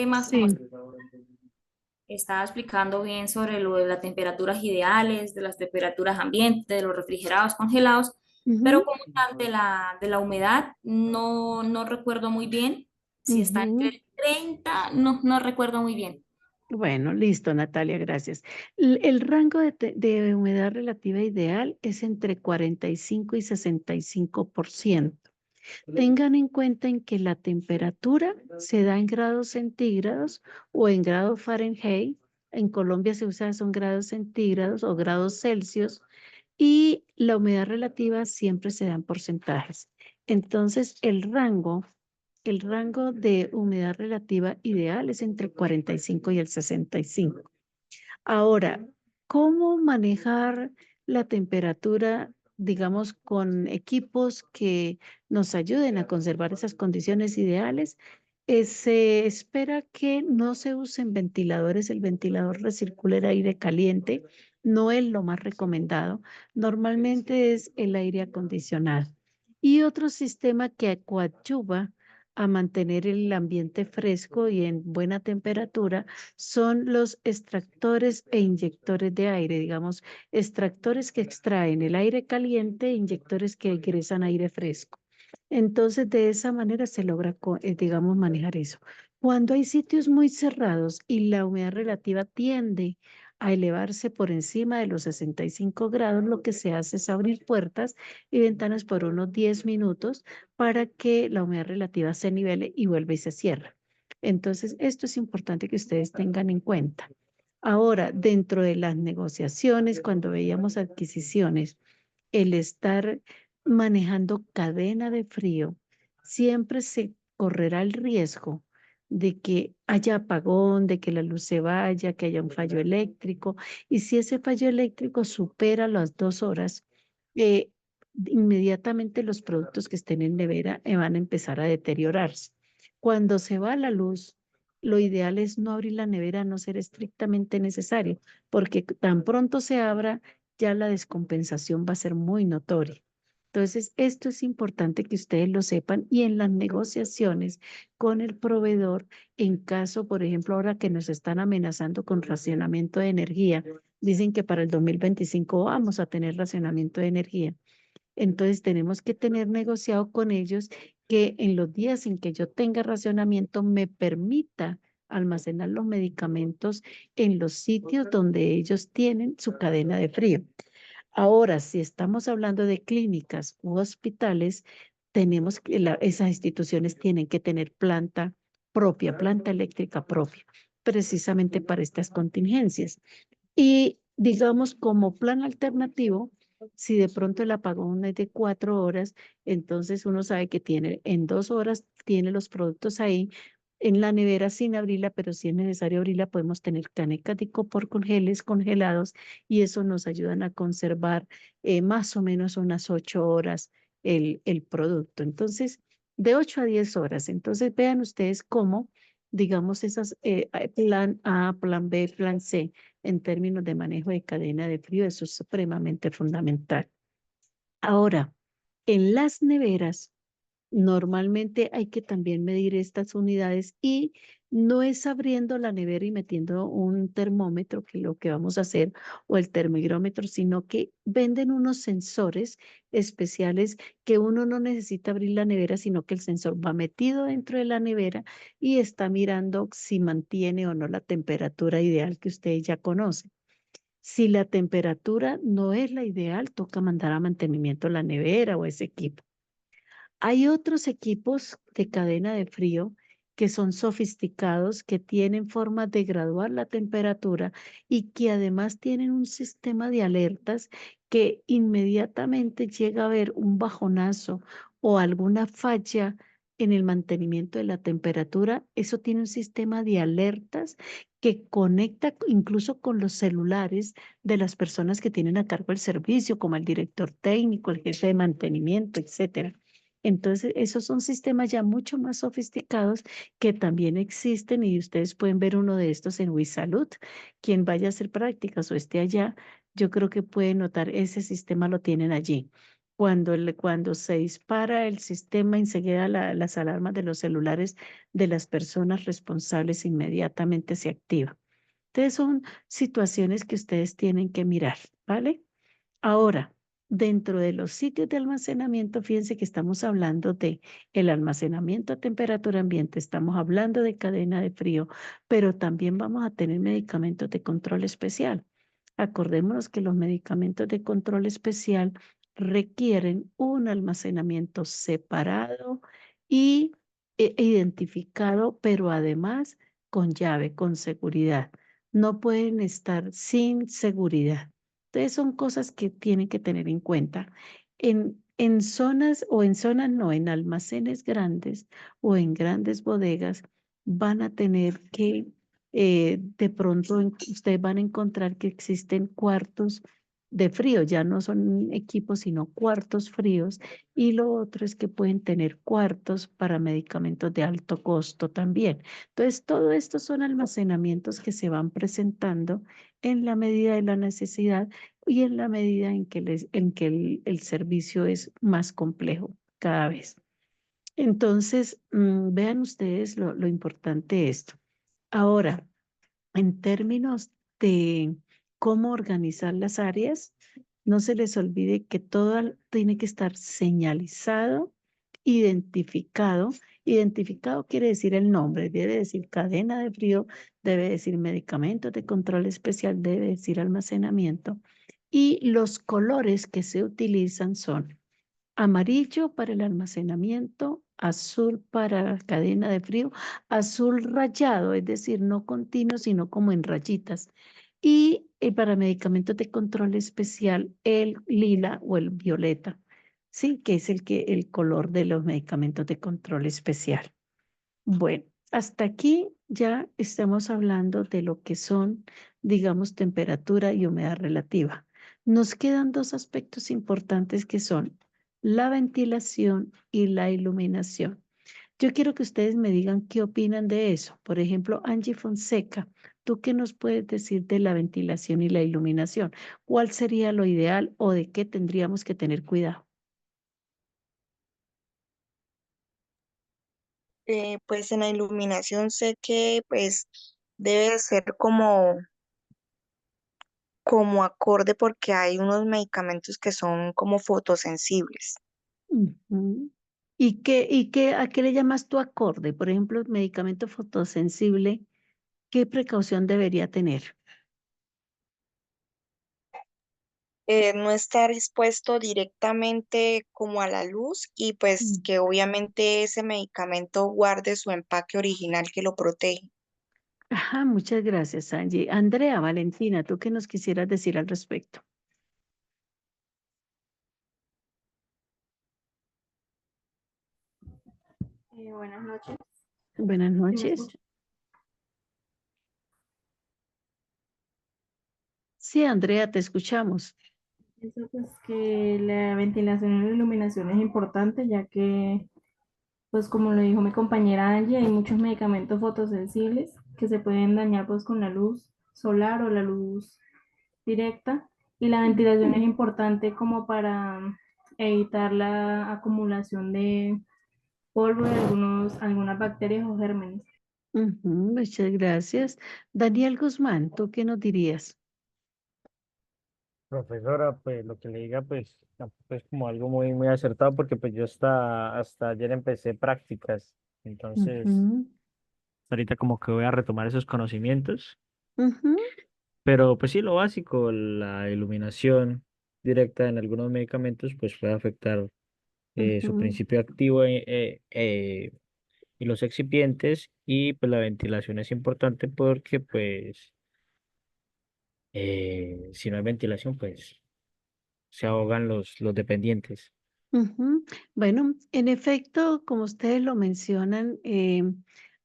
Más como Sí, estaba explicando bien sobre lo de las temperaturas ideales, de las temperaturas ambientes, de los refrigerados, congelados, pero ujú, como tal de la humedad, no recuerdo muy bien si está ujú. entre 30, no recuerdo muy bien. Bueno, listo, Natalia, gracias. El rango de humedad relativa ideal es entre 45 y 65%. Tengan en cuenta en que la temperatura se da en grados centígrados o en grados Fahrenheit. En Colombia se usa son grados centígrados o grados Celsius y la humedad relativa siempre se da en porcentajes. Entonces, el rango de humedad relativa ideal es entre el 45 y el 65. Ahora, ¿cómo manejar la temperatura, digamos, con equipos que nos ayuden a conservar esas condiciones ideales? Se espera que no se usen ventiladores. El ventilador recircula el aire caliente, no es lo más recomendado. Normalmente es el aire acondicionado. Y otro sistema que coadyuva a mantener el ambiente fresco y en buena temperatura son los extractores e inyectores de aire, digamos, extractores que extraen el aire caliente e inyectores que ingresan aire fresco. Entonces, de esa manera se logra, digamos, manejar eso. Cuando hay sitios muy cerrados y la humedad relativa tiende a elevarse por encima de los 65 grados, lo que se hace es abrir puertas y ventanas por unos 10 minutos para que la humedad relativa se nivele y vuelva y se cierra. Entonces, esto es importante que ustedes tengan en cuenta. Ahora, dentro de las negociaciones, cuando veíamos adquisiciones, el estar manejando cadena de frío, siempre se correrá el riesgo de que haya apagón, de que la luz se vaya, que haya un fallo eléctrico. Y si ese fallo eléctrico supera las 2 horas, eh, inmediatamente los productos que estén en nevera van a empezar a deteriorarse. Cuando se va la luz, lo ideal es no abrir la nevera a no ser estrictamente necesario, porque tan pronto se abra, ya la descompensación va a ser muy notoria. Entonces, esto es importante que ustedes lo sepan y en las negociaciones con el proveedor, en caso, por ejemplo, ahora que nos están amenazando con racionamiento de energía, dicen que para el 2025 vamos a tener racionamiento de energía. Entonces tenemos que tener negociado con ellos que en los días en que yo tenga racionamiento me permita almacenar los medicamentos en los sitios donde ellos tienen su cadena de frío. Ahora, si estamos hablando de clínicas u hospitales, tenemos que esas instituciones tienen que tener planta propia, planta eléctrica propia, precisamente para estas contingencias. Y digamos, como plan alternativo, si de pronto el apagón es de 4 horas, entonces uno sabe que tiene en 2 horas, tiene los productos ahí en la nevera sin abrirla, pero si es necesario abrirla, podemos tener canecas de icopor con geles congelados y eso nos ayudan a conservar más o menos unas 8 horas el producto. Entonces, de 8 a 10 horas. Entonces, vean ustedes cómo, digamos, esas plan A, plan B, plan C en términos de manejo de cadena de frío, eso es supremamente fundamental. Ahora, en las neveras, normalmente hay que también medir estas unidades y no es abriendo la nevera y metiendo un termómetro, que es lo que vamos a hacer, o el termómetro, sino que venden unos sensores especiales que uno no necesita abrir la nevera, sino que el sensor va metido dentro de la nevera y está mirando si mantiene o no la temperatura ideal que ustedes ya conocen. Si la temperatura no es la ideal, toca mandar a mantenimiento la nevera o ese equipo. Hay otros equipos de cadena de frío que son sofisticados, que tienen formas de graduar la temperatura y que además tienen un sistema de alertas que inmediatamente llega a haber un bajonazo o alguna falla en el mantenimiento de la temperatura. Eso tiene un sistema de alertas que conecta incluso con los celulares de las personas que tienen a cargo el servicio, como el director técnico, el jefe de mantenimiento, etcétera. Entonces, esos son sistemas ya mucho más sofisticados que también existen y ustedes pueden ver uno de estos en WiSalud. Quien vaya a hacer prácticas o esté allá, yo creo que puede notar ese sistema lo tienen allí. cuando se dispara el sistema, enseguida las alarmas de los celulares de las personas responsables inmediatamente se activan. Entonces son situaciones que ustedes tienen que mirar, ¿vale? Ahora, dentro de los sitios de almacenamiento, fíjense que estamos hablando de el almacenamiento a temperatura ambiente, estamos hablando de cadena de frío, pero también vamos a tener medicamentos de control especial. Acordémonos que los medicamentos de control especial requieren un almacenamiento separado y identificado, pero además con llave, con seguridad. No pueden estar sin seguridad. Entonces son cosas que tienen que tener en cuenta. En zonas o en zonas no, en almacenes grandes o en grandes bodegas van a tener que, de pronto ustedes van a encontrar que existen cuartos de frío, ya no son equipos, sino cuartos fríos. Y lo otro es que pueden tener cuartos para medicamentos de alto costo también. Entonces, todo esto son almacenamientos que se van presentando en la medida de la necesidad y en la medida en que el servicio es más complejo cada vez. Entonces, vean ustedes lo importante de esto. Ahora, en términos de cómo organizar las áreas, no se les olvide que todo tiene que estar señalizado, identificado. Identificado quiere decir el nombre, debe decir cadena de frío, debe decir medicamentos de control especial, debe decir almacenamiento. Y los colores que se utilizan son amarillo para el almacenamiento, azul para la cadena de frío, azul rayado, es decir, no continuo, sino como en rayitas. Y para medicamentos de control especial, el lila o el violeta, sí, que es el color de los medicamentos de control especial. Bueno, hasta aquí ya estamos hablando de lo que son, digamos, temperatura y humedad relativa. Nos quedan dos aspectos importantes que son la ventilación y la iluminación. Yo quiero que ustedes me digan qué opinan de eso. Por ejemplo, Angie Fonseca, ¿tú qué nos puedes decir de la ventilación y la iluminación? ¿Cuál sería lo ideal o de qué tendríamos que tener cuidado? Pues en la iluminación sé que pues debe ser como acorde porque hay unos medicamentos que son como fotosensibles. Ujú. A qué le llamas tu acorde? Por ejemplo, el medicamento fotosensible, ¿qué precaución debería tener? No estar expuesto directamente como a la luz y pues Mm. que obviamente ese medicamento guarde su empaque original que lo protege. Ajá, muchas gracias, Angie. Andrea, Valentina, ¿tú qué nos quisieras decir al respecto? Buenas noches. Buenas ¿Sí me noches. escucha? Sí, Andrea, te escuchamos. Eso pues que la ventilación y la iluminación es importante, ya que, pues como lo dijo mi compañera Angie, hay muchos medicamentos fotosensibles que se pueden dañar pues con la luz solar o la luz directa. Y la ventilación es importante como para evitar la acumulación de polvo de algunas bacterias o gérmenes. Ujú, muchas gracias. Daniel Guzmán, ¿tú qué nos dirías? Profesora, pues lo que le diga, pues tampoco es como algo muy acertado porque pues yo hasta ayer empecé prácticas, entonces Ujú, ahorita como que voy a retomar esos conocimientos, ujú, pero pues sí, lo básico, la iluminación directa en algunos medicamentos pues puede afectar su ujú, principio activo y los excipientes y pues la ventilación es importante porque pues si no hay ventilación pues se ahogan los dependientes. ujú. Bueno, en efecto, como ustedes lo mencionan,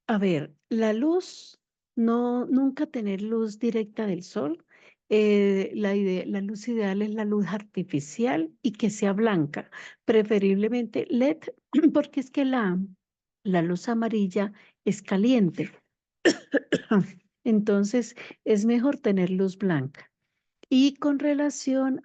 a ver, la luz, no, nunca tener luz directa del sol. La luz ideal es la luz artificial y que sea blanca, preferiblemente LED, porque es que la luz amarilla es caliente. Entonces, es mejor tener luz blanca. Y con relación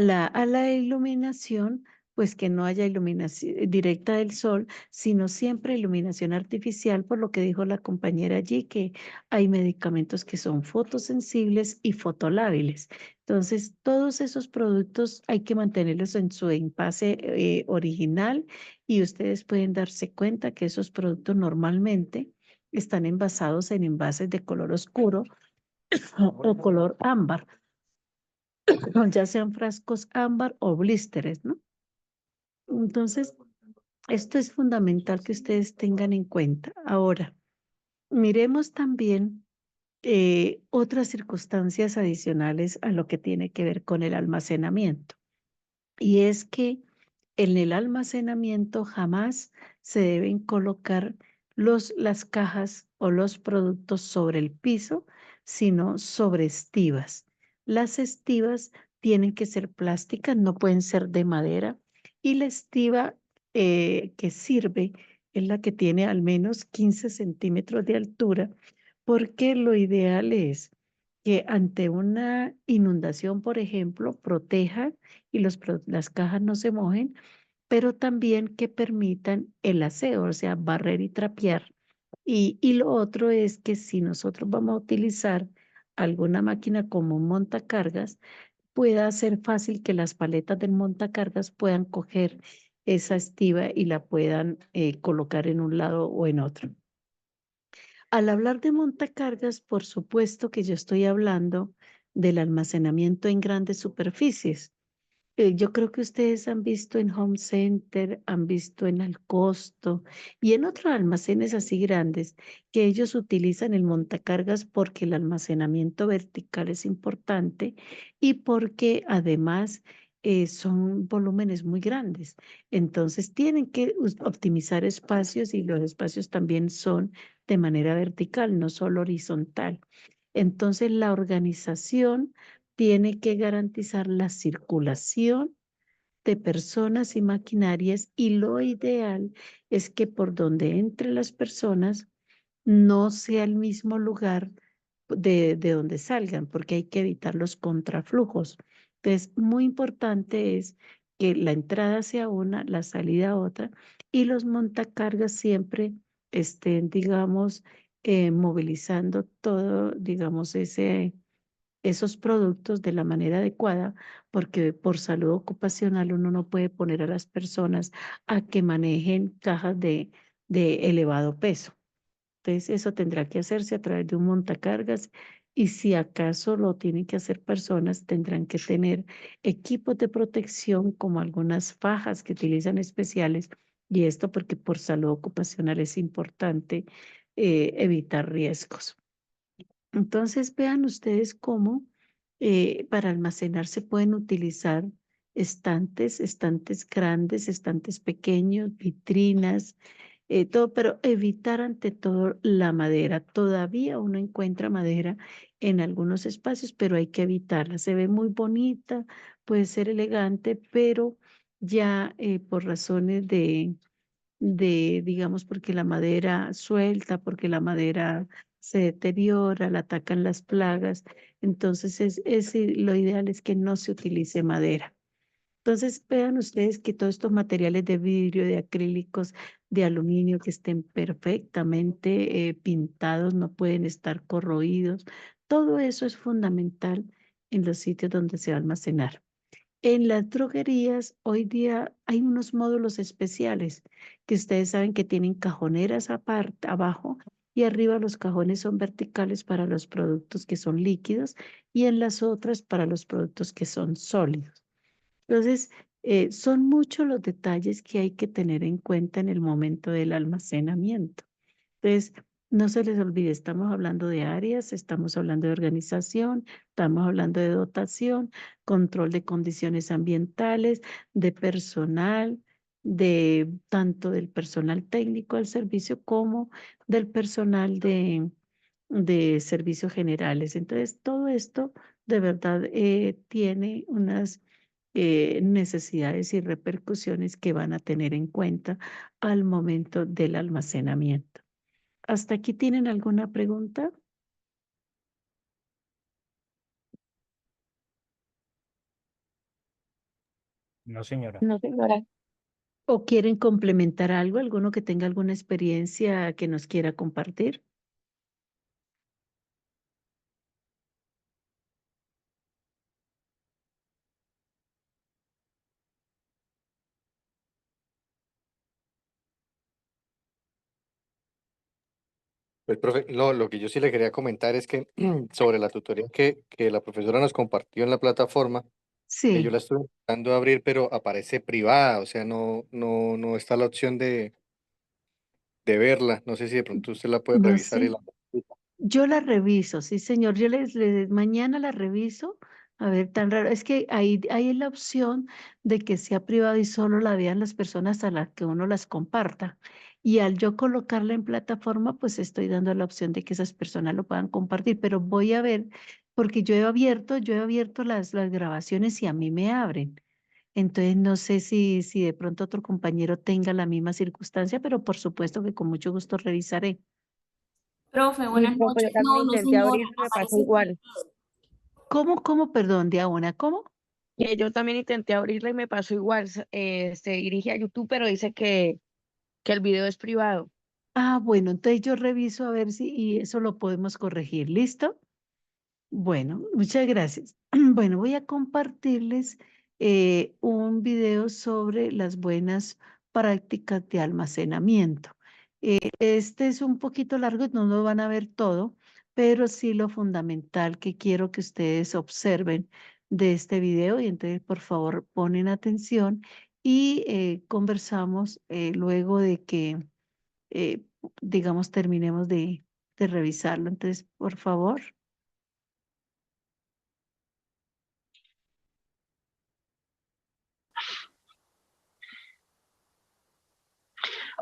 a la iluminación, pues que no haya iluminación directa del sol, sino siempre iluminación artificial, por lo que dijo la compañera allí, que hay medicamentos que son fotosensibles y fotolábiles. Entonces, todos esos productos hay que mantenerlos en su envase original y ustedes pueden darse cuenta que esos productos normalmente están envasados en envases de color oscuro o color ámbar, ya sean frascos ámbar o blísteres, ¿no? Entonces, esto es fundamental que ustedes tengan en cuenta. Ahora, miremos también otras circunstancias adicionales a lo que tiene que ver con el almacenamiento. Y es que en el almacenamiento jamás se deben colocar las cajas o los productos sobre el piso, sino sobre estivas. Las estivas tienen que ser plásticas, no pueden ser de madera. Y la estiva que sirve es la que tiene al menos 15 centímetros de altura, porque lo ideal es que ante una inundación, por ejemplo, proteja y las cajas no se mojen, pero también que permitan el aseo, o sea, barrer y trapear. Y lo otro es que si nosotros vamos a utilizar alguna máquina como un montacargas, pueda ser fácil que las paletas del montacargas puedan coger esa estiba y la puedan colocar en un lado o en otro. Al hablar de montacargas, por supuesto que yo estoy hablando del almacenamiento en grandes superficies. Yo creo que ustedes han visto en Home Center, han visto en Alcosto y en otros almacenes así grandes que ellos utilizan el montacargas porque el almacenamiento vertical es importante y porque además son volúmenes muy grandes. Entonces tienen que optimizar espacios y los espacios también son de manera vertical, no solo horizontal. Entonces la organización tiene que garantizar la circulación de personas y maquinarias y lo ideal es que por donde entre las personas no sea el mismo lugar de donde salgan, porque hay que evitar los contraflujos. Entonces, muy importante es que la entrada sea una, la salida otra, y los montacargas siempre estén, digamos, movilizando todo, digamos, esos productos de la manera adecuada, porque por salud ocupacional uno no puede poner a las personas a que manejen cajas de elevado peso. Entonces, eso tendrá que hacerse a través de un montacargas y si acaso lo tienen que hacer personas, tendrán que tener equipos de protección como algunas fajas que utilizan especiales y esto porque por salud ocupacional es importante evitar riesgos. Entonces, vean ustedes cómo para almacenar se pueden utilizar estantes grandes, estantes pequeños, vitrinas, todo, pero evitar ante todo la madera. Todavía uno encuentra madera en algunos espacios, pero hay que evitarla. Se ve muy bonita, puede ser elegante, pero ya por razones digamos, porque la madera suelta, porque la madera se deteriora, la atacan las plagas. Entonces, lo ideal es que no se utilice madera. Entonces, vean ustedes que todos estos materiales de vidrio, de acrílicos, de aluminio que estén perfectamente pintados, no pueden estar corroídos. Todo eso es fundamental en los sitios donde se va a almacenar. En las droguerías hoy día hay unos módulos especiales que ustedes saben que tienen cajoneras aparte, abajo y arriba los cajones son verticales para los productos que son líquidos y en las otras para los productos que son sólidos. Entonces, son muchos los detalles que hay que tener en cuenta en el momento del almacenamiento. Entonces, no se les olvide, estamos hablando de áreas, estamos hablando de organización, estamos hablando de dotación, control de condiciones ambientales, de personal, de tanto del personal técnico del servicio como del personal de servicios generales. Entonces, todo esto de verdad tiene unas necesidades y repercusiones que van a tener en cuenta al momento del almacenamiento. ¿Hasta aquí tienen alguna pregunta? No, señora. No, señora. ¿O quieren complementar algo? ¿Alguno que tenga alguna experiencia que nos quiera compartir? Pues, profe, no, lo que yo sí le quería comentar es que sobre la tutoría que la profesora nos compartió en la plataforma, yo Sí, la estuve intentando abrir, pero aparece privada, o sea, no está la opción de verla. No sé si de pronto usted la puede no revisar y sé. la... Yo la reviso, sí, señor. Mañana la reviso. A ver, tan raro. Es que ahí es la opción de que sea privado y solo la vean las personas a las que uno las comparta. Y al yo colocarla en plataforma, pues estoy dando la opción de que esas personas lo puedan compartir. Pero voy a ver, porque yo he abierto las grabaciones y a mí me abren. Entonces no sé si de pronto otro compañero tenga la misma circunstancia, pero por supuesto que con mucho gusto revisaré. Profe, Sí, buenas profe, yo noches. también No, no, intenté señora, abrir y me pasó aparece igual. Perdón, Diana, cómo? Que yo también intenté abrirla y me pasó igual. Se dirige a YouTube, pero dice que el video es privado. Ah, bueno, entonces yo reviso a ver si y eso lo podemos corregir. ¿Listo? Bueno, muchas gracias. Bueno, voy a compartirles un video sobre las buenas prácticas de almacenamiento. Este es un poquito largo, no lo van a ver todo, pero sí lo fundamental que quiero que ustedes observen de este video y entonces por favor ponen atención y conversamos luego de que eh, digamos, terminemos de revisarlo. Entonces, por favor.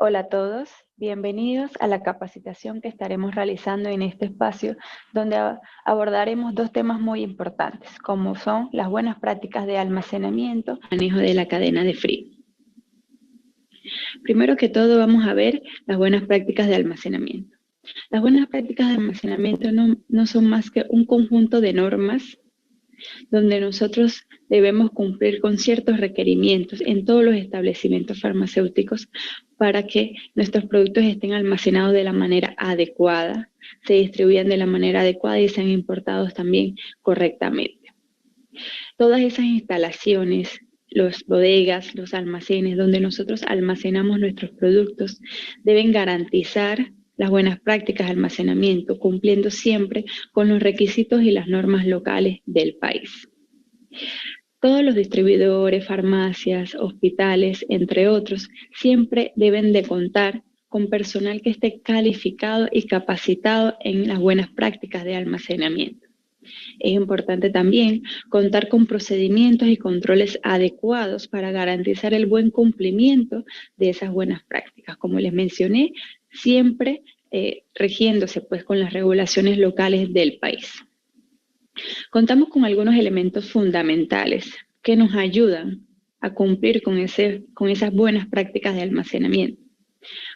Hola a todos, bienvenidos a la capacitación que estaremos realizando en este espacio donde abordaremos dos temas muy importantes, como son las buenas prácticas de almacenamiento y manejo de la cadena de frío. Primero que todo vamos a ver las buenas prácticas de almacenamiento. Las buenas prácticas de almacenamiento no son más que un conjunto de normas donde nosotros debemos cumplir con ciertos requerimientos en todos los establecimientos farmacéuticos para que nuestros productos estén almacenados de la manera adecuada, se distribuyan de la manera adecuada y sean importados también correctamente. Todas esas instalaciones, los bodegas, los almacenes donde nosotros almacenamos nuestros productos deben garantizar las buenas prácticas de almacenamiento, cumpliendo siempre con los requisitos y las normas locales del país. Todos los distribuidores, farmacias, hospitales, entre otros, siempre deben de contar con personal que esté calificado y capacitado en las buenas prácticas de almacenamiento. Es importante también contar con procedimientos y controles adecuados para garantizar el buen cumplimiento de esas buenas prácticas. Como les mencioné, siempre rigiéndose pues con las regulaciones locales del país. Contamos con algunos elementos fundamentales que nos ayudan a cumplir con esas buenas prácticas de almacenamiento.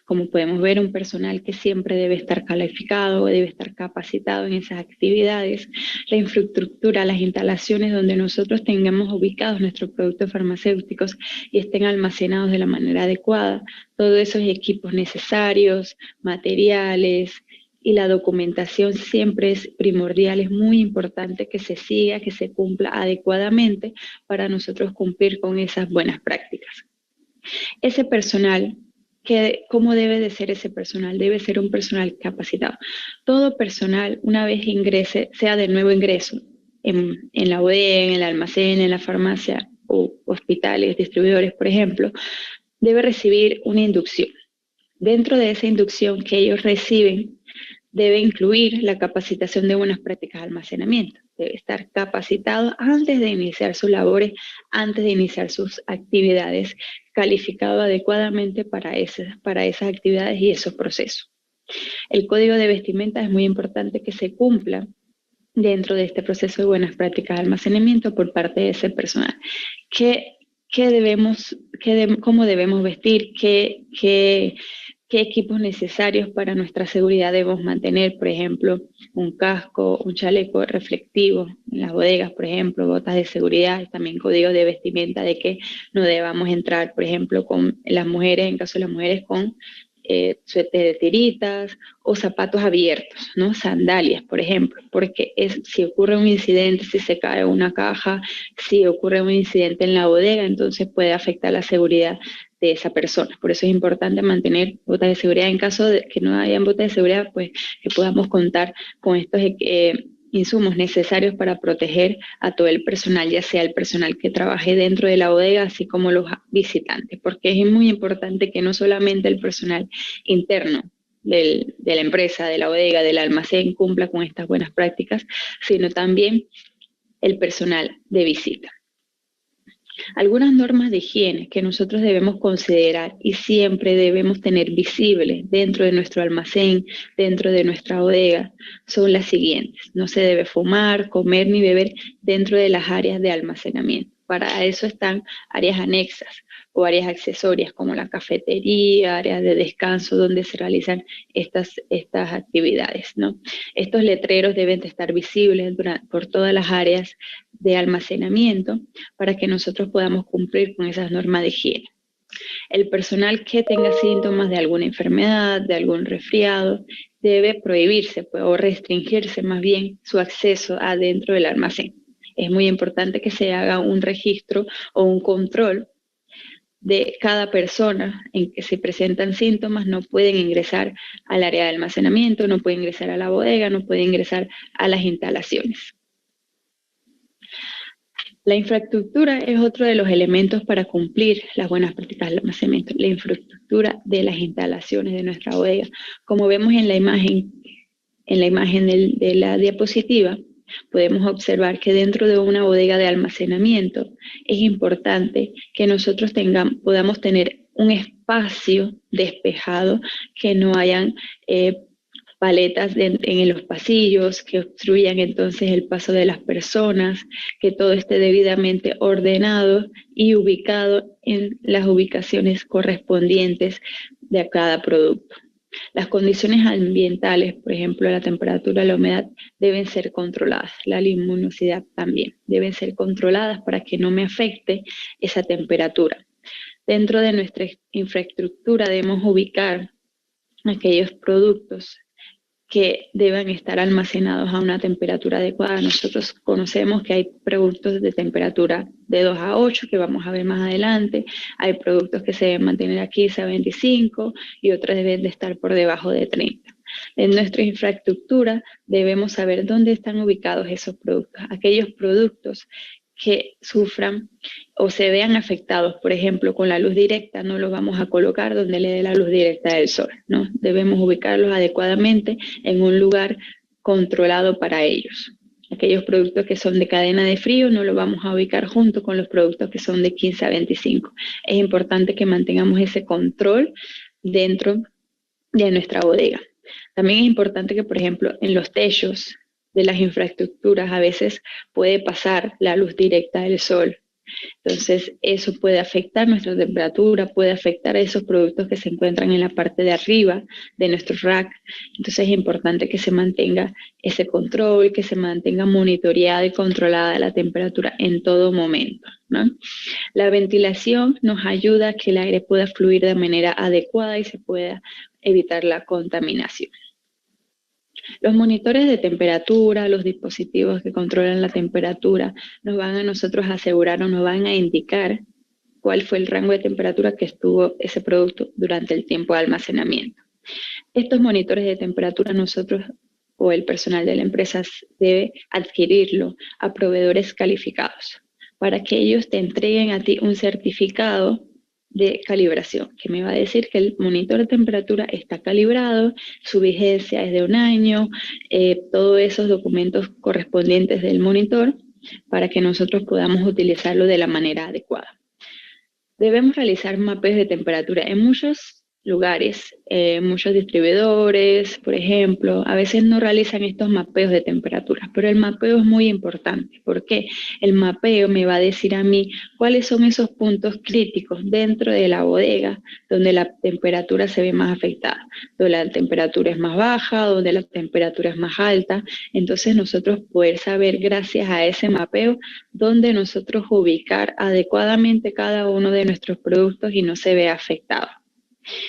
Como podemos ver, un personal que siempre debe estar calificado, debe estar capacitado en esas actividades, la infraestructura, las instalaciones donde nosotros tengamos ubicados nuestros productos farmacéuticos y estén almacenados de la manera adecuada, todos esos equipos necesarios, materiales y la documentación siempre es primordial, es muy importante que se siga, que se cumpla adecuadamente para nosotros cumplir con esas buenas prácticas. Ese personal, ¿cómo debe de ser ese personal? Debe ser un personal capacitado. Todo personal, una vez ingrese, sea de nuevo ingreso en la bodega, en el almacén, en la farmacia o hospitales, distribuidores, por ejemplo, debe recibir una inducción. Dentro de esa inducción que ellos reciben, debe incluir la capacitación de buenas prácticas de almacenamiento. Debe estar capacitado antes de iniciar sus labores, antes de iniciar sus actividades, calificado adecuadamente para esas actividades y esos procesos. El código de vestimenta es muy importante que se cumpla dentro de este proceso de buenas prácticas de almacenamiento por parte de ese personal. ¿Cómo debemos vestir? ¿Qué qué equipos necesarios para nuestra seguridad debemos mantener, por ejemplo, un casco, un chaleco reflectivo en las bodegas, por ejemplo, botas de seguridad, y también códigos de vestimenta de que no debamos entrar, por ejemplo, con las mujeres, en caso de las mujeres, con suéter de tiritas o zapatos abiertos, ¿no? Sandalias, por ejemplo, porque si ocurre un incidente, si se cae una caja, si ocurre un incidente en la bodega, entonces puede afectar la seguridad de esa persona. Por eso es importante mantener botas de seguridad. En caso de que no hayan botas de seguridad, pues que podamos contar con estos insumos necesarios para proteger a todo el personal, ya sea el personal que trabaje dentro de la bodega, así como los visitantes, porque es muy importante que no solamente el personal interno de la empresa, de la bodega, del almacén cumpla con estas buenas prácticas, sino también el personal de visita. Algunas normas de higiene que nosotros debemos considerar y siempre debemos tener visibles dentro de nuestro almacén, dentro de nuestra bodega, son las siguientes. No se debe fumar, comer ni beber dentro de las áreas de almacenamiento. Para eso están áreas anexas o áreas accesorias como la cafetería, áreas de descanso donde se realizan estas actividades, ¿no? Estos letreros deben de estar visibles por todas las áreas de almacenamiento para que nosotros podamos cumplir con esas normas de higiene. El personal que tenga síntomas de alguna enfermedad, de algún resfriado, debe prohibirse o restringirse más bien su acceso adentro del almacén. Es muy importante que se haga un registro o un control de cada persona en que se presentan síntomas. No pueden ingresar al área de almacenamiento, no pueden ingresar a la bodega, no pueden ingresar a las instalaciones. La infraestructura es otro de los elementos para cumplir las buenas prácticas del almacenamiento. La infraestructura de las instalaciones de nuestra bodega. Como vemos en la imagen de la diapositiva, podemos observar que dentro de una bodega de almacenamiento es importante que nosotros podamos tener un espacio despejado, que no hayan paletas en los pasillos que obstruyan entonces el paso de las personas, que todo esté debidamente ordenado y ubicado en las ubicaciones correspondientes de cada producto. Las condiciones ambientales, por ejemplo, la temperatura, la humedad, deben ser controladas. La luminosidad también deben ser controladas para que no me afecte esa temperatura. Dentro de nuestra infraestructura debemos ubicar aquellos productos que deban estar almacenados a una temperatura adecuada. Nosotros conocemos que hay productos de temperatura de 2 a 8, que vamos a ver más adelante. Hay productos que se deben mantener a 15 a 25 y otros deben de estar por debajo de 30. En nuestra infraestructura debemos saber dónde están ubicados esos productos. Aquellos productos que sufran o se vean afectados, por ejemplo, con la luz directa, no los vamos a colocar donde le dé la luz directa del sol, ¿no? Debemos ubicarlos adecuadamente en un lugar controlado para ellos. Aquellos productos que son de cadena de frío no los vamos a ubicar junto con los productos que son de 15 a 25. Es importante que mantengamos ese control dentro de nuestra bodega. También es importante que, por ejemplo, en los techos de las infraestructuras a veces puede pasar la luz directa del sol. Entonces, eso puede afectar nuestra temperatura, puede afectar a esos productos que se encuentran en la parte de arriba de nuestro rack. Entonces, es importante que se mantenga ese control, que se mantenga monitoreada y controlada la temperatura en todo momento, ¿no? La ventilación nos ayuda a que el aire pueda fluir de manera adecuada y se pueda evitar la contaminación. Los monitores de temperatura, los dispositivos que controlan la temperatura, nos van a nosotros asegurar o nos van a indicar cuál fue el rango de temperatura que estuvo ese producto durante el tiempo de almacenamiento. Estos monitores de temperatura nosotros o el personal de la empresa debe adquirirlo a proveedores calificados para que ellos te entreguen a ti un certificado de calibración, que me va a decir que el monitor de temperatura está calibrado, su vigencia es de 1 año, todos esos documentos correspondientes del monitor para que nosotros podamos utilizarlo de la manera adecuada. Debemos realizar mapeos de temperatura. En muchos lugares, muchos distribuidores, por ejemplo, a veces no realizan estos mapeos de temperatura, pero el mapeo es muy importante porque el mapeo me va a decir a mí cuáles son esos puntos críticos dentro de la bodega donde la temperatura se ve más afectada, donde la temperatura es más baja, donde la temperatura es más alta. Entonces nosotros poder saber gracias a ese mapeo dónde nosotros ubicar adecuadamente cada uno de nuestros productos y no se vea afectado.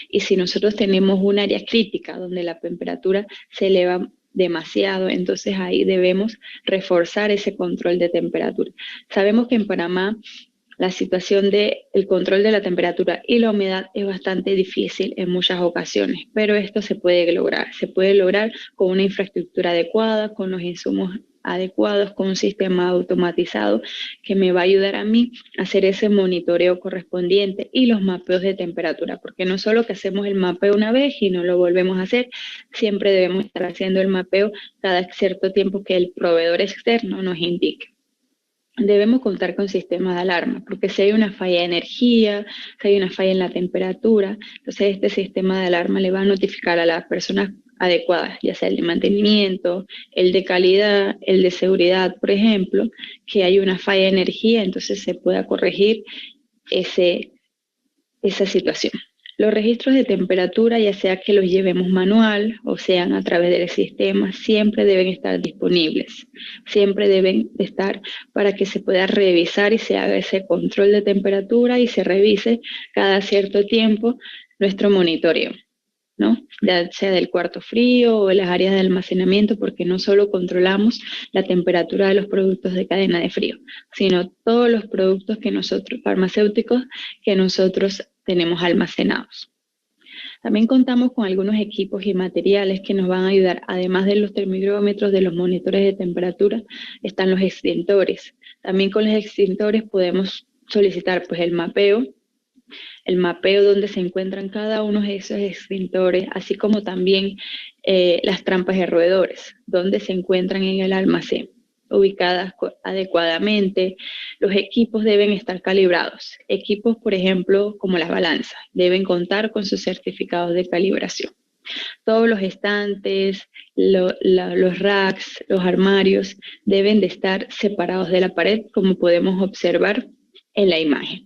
Y si nosotros tenemos un área crítica donde la temperatura se eleva demasiado, entonces ahí debemos reforzar ese control de temperatura. Sabemos que en Panamá la situación del control de la temperatura y la humedad es bastante difícil en muchas ocasiones, pero esto se puede lograr con una infraestructura adecuada, con los insumos adecuados, con un sistema automatizado que me va a ayudar a mí a hacer ese monitoreo correspondiente y los mapeos de temperatura, porque no solo que hacemos el mapeo una vez y no lo volvemos a hacer, siempre debemos estar haciendo el mapeo cada cierto tiempo que el proveedor externo nos indique. Debemos contar con sistemas de alarma, porque si hay una falla de energía, si hay una falla en la temperatura, entonces este sistema de alarma le va a notificar a las personas adecuadas, ya sea el de mantenimiento, el de calidad, el de seguridad, por ejemplo, que hay una falla de energía, entonces se pueda corregir esa situación. Los registros de temperatura, ya sea que los llevemos manual o sean a través del sistema, siempre deben estar disponibles. Siempre deben estar para que se pueda revisar y se haga ese control de temperatura y se revise cada cierto tiempo nuestro monitoreo, ¿no? Ya sea del cuarto frío o de las áreas de almacenamiento, porque no solo controlamos la temperatura de los productos de cadena de frío, sino todos los productos que nosotros, farmacéuticos, que nosotros tenemos almacenados. También contamos con algunos equipos y materiales que nos van a ayudar, además de los termómetros, de los monitores de temperatura, están los extintores. También con los extintores podemos solicitar pues el mapeo donde se encuentran cada uno de esos extintores, así como también las trampas de roedores, donde se encuentran en el almacén, ubicadas adecuadamente. Los equipos deben estar calibrados. Equipos, por ejemplo, como las balanzas, deben contar con sus certificados de calibración. Todos los estantes, los racks, los armarios deben de estar separados de la pared, como podemos observar en la imagen.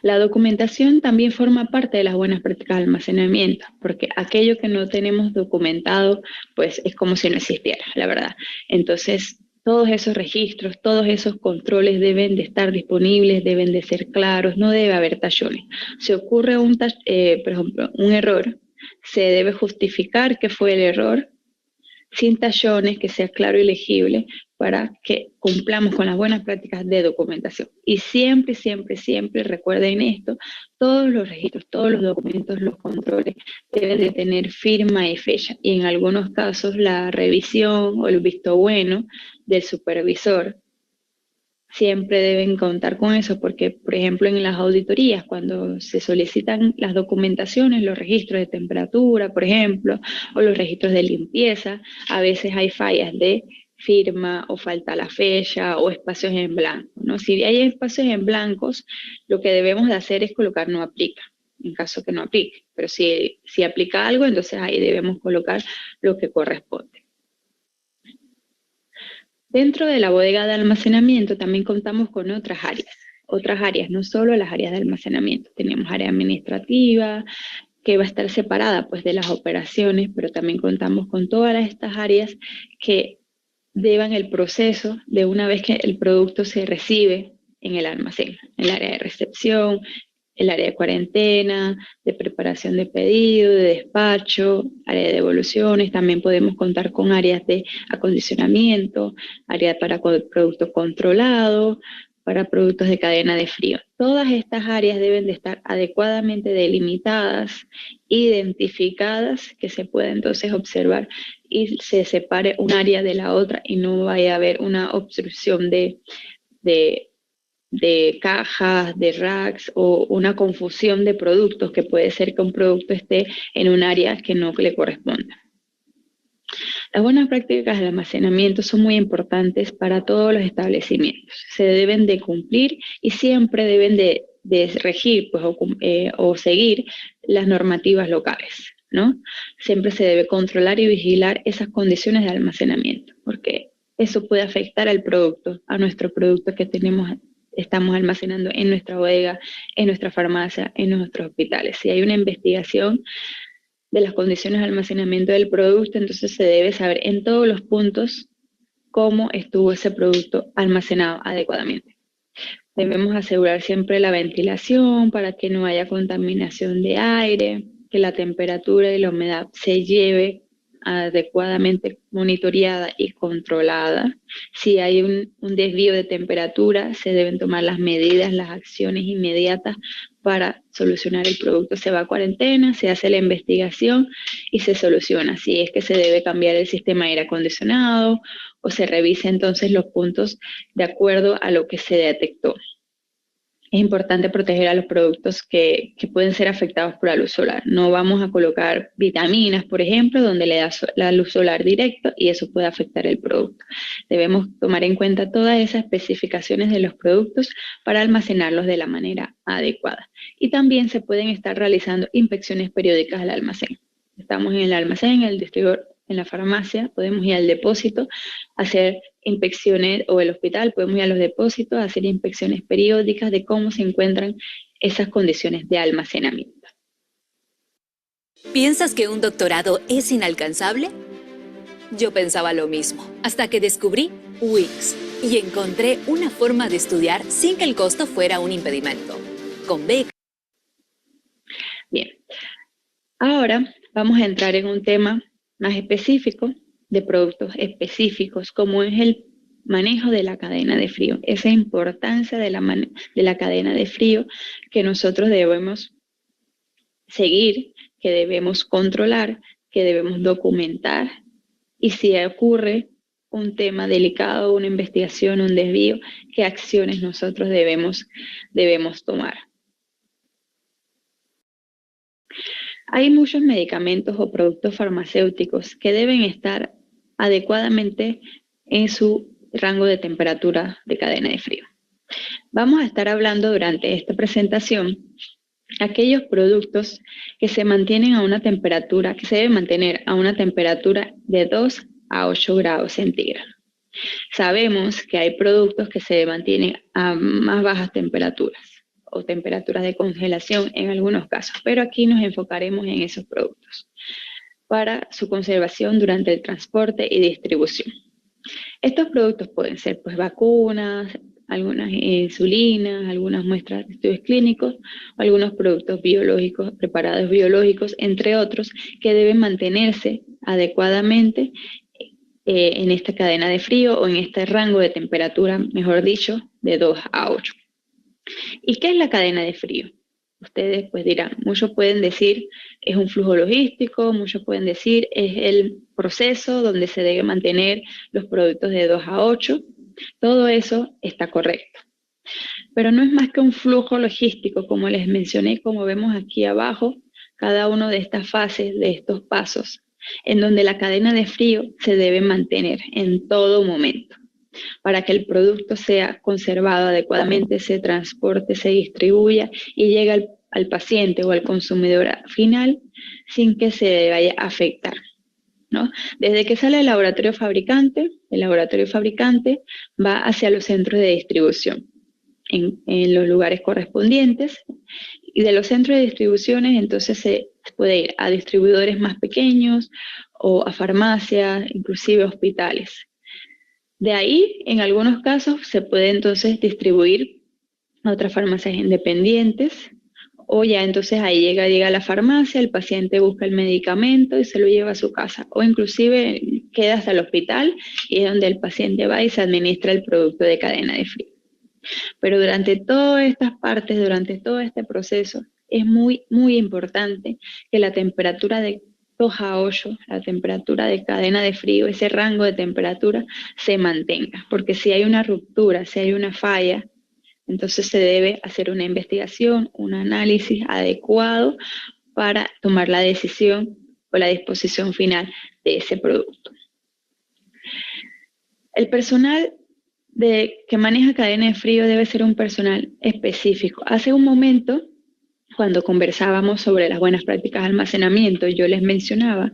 La documentación también forma parte de las buenas prácticas de almacenamiento, porque aquello que no tenemos documentado, pues es como si no existiera, la verdad. Entonces, todos esos registros, todos esos controles deben de estar disponibles, deben de ser claros, no debe haber tallones. Si ocurre por ejemplo, un error, se debe justificar que fue el error, sin tallones, que sea claro y legible, para que cumplamos con las buenas prácticas de documentación. Y siempre, siempre, siempre recuerden esto, todos los registros, todos los documentos, los controles deben de tener firma y fecha. Y en algunos casos la revisión o el visto bueno del supervisor siempre deben contar con eso, porque, por ejemplo, en las auditorías, cuando se solicitan las documentaciones, los registros de temperatura, por ejemplo, o los registros de limpieza, a veces hay fallas de firma o falta la fecha o espacios en blanco, ¿no? Si hay espacios en blancos, lo que debemos de hacer es colocar no aplica, en caso que no aplique. Pero si aplica algo, entonces ahí debemos colocar lo que corresponde. Dentro de la bodega de almacenamiento también contamos con otras áreas, no solo las áreas de almacenamiento. Tenemos área administrativa, que va a estar separada pues de las operaciones, pero también contamos con todas estas áreas que llevan el proceso de una vez que el producto se recibe en el almacén, el área de recepción, el área de cuarentena, de preparación de pedido, de despacho, área de devoluciones. También podemos contar con áreas de acondicionamiento, área para productos controlados, para productos de cadena de frío. Todas estas áreas deben de estar adecuadamente delimitadas, identificadas, que se pueda entonces observar y se separe un área de la otra y no vaya a haber una obstrucción de cajas, de racks o una confusión de productos, que puede ser que un producto esté en un área que no le corresponda. Las buenas prácticas de almacenamiento son muy importantes para todos los establecimientos. Se deben de cumplir y siempre deben de de regir pues, o seguir las normativas locales, ¿no? Siempre se debe controlar y vigilar esas condiciones de almacenamiento, porque eso puede afectar al producto, a nuestro producto que estamos almacenando en nuestra bodega, en nuestra farmacia, en nuestros hospitales. Si hay una investigación de las condiciones de almacenamiento del producto, entonces se debe saber en todos los puntos cómo estuvo ese producto almacenado adecuadamente. Debemos asegurar siempre la ventilación para que no haya contaminación de aire, que la temperatura y la humedad se lleve adecuadamente monitoreada y controlada. Si hay un desvío de temperatura, se deben tomar las medidas, las acciones inmediatas para solucionar el producto. Se va a cuarentena, se hace la investigación y se soluciona. Si es que se debe cambiar el sistema de aire acondicionado o se revisa entonces los puntos de acuerdo a lo que se detectó. Es importante proteger a los productos que pueden ser afectados por la luz solar. No vamos a colocar vitaminas, por ejemplo, donde le da la luz solar directa y eso puede afectar el producto. Debemos tomar en cuenta todas esas especificaciones de los productos para almacenarlos de la manera adecuada. Y también se pueden estar realizando inspecciones periódicas al almacén. Estamos en el almacén, en el distribuidor, en la farmacia, podemos ir al depósito, hacer inspecciones, o el hospital, podemos ir a los depósitos, hacer inspecciones periódicas de cómo se encuentran esas condiciones de almacenamiento. ¿Piensas que un doctorado es inalcanzable? Yo pensaba lo mismo, hasta que descubrí Wix y encontré una forma de estudiar sin que el costo fuera un impedimento. Con becas. Bien, ahora vamos a entrar en un tema más específico, de productos específicos, como es el manejo de la cadena de frío. Esa importancia de la cadena de frío que nosotros debemos seguir, que debemos controlar, que debemos documentar, y si ocurre un tema delicado, una investigación, un desvío, qué acciones nosotros debemos tomar. Hay muchos medicamentos o productos farmacéuticos que deben estar adecuadamente en su rango de temperatura de cadena de frío. Vamos a estar hablando durante esta presentación aquellos productos que se mantienen a una temperatura, que se deben mantener a una temperatura de 2 a 8 grados centígrados. Sabemos que hay productos que se mantienen a más bajas temperaturas o temperaturas de congelación en algunos casos, pero aquí nos enfocaremos en esos productos para su conservación durante el transporte y distribución. Estos productos pueden ser pues vacunas, algunas insulinas, algunas muestras de estudios clínicos, algunos productos biológicos, preparados biológicos, entre otros, que deben mantenerse adecuadamente en esta cadena de frío o en este rango de temperatura, mejor dicho, de 2 a 8. ¿Y qué es la cadena de frío? Ustedes pues dirán, muchos pueden decir es un flujo logístico, muchos pueden decir es el proceso donde se debe mantener los productos de 2 a 8. Todo eso está correcto. Pero no es más que un flujo logístico, como les mencioné, como vemos aquí abajo, cada una de estas fases, de estos pasos, en donde la cadena de frío se debe mantener en todo momento, para que el producto sea conservado adecuadamente, se transporte, se distribuya y llegue al paciente o al consumidor final sin que se vaya a afectar, ¿no? Desde que sale el laboratorio fabricante va hacia los centros de distribución en los lugares correspondientes, y de los centros de distribuciones entonces se puede ir a distribuidores más pequeños o a farmacias, inclusive hospitales. De ahí, en algunos casos, se puede entonces distribuir a otras farmacias independientes, o ya entonces ahí llega a la farmacia, el paciente busca el medicamento y se lo lleva a su casa, o inclusive queda hasta el hospital y es donde el paciente va y se administra el producto de cadena de frío. Pero durante todas estas partes, durante todo este proceso, es muy, muy importante que la temperatura de 2 a 8, la temperatura de cadena de frío, ese rango de temperatura se mantenga, porque si hay una ruptura, si hay una falla, entonces se debe hacer una investigación, un análisis adecuado para tomar la decisión o la disposición final de ese producto. El personal que maneja cadena de frío debe ser un personal específico. Hace un momento, cuando conversábamos sobre las buenas prácticas de almacenamiento, yo les mencionaba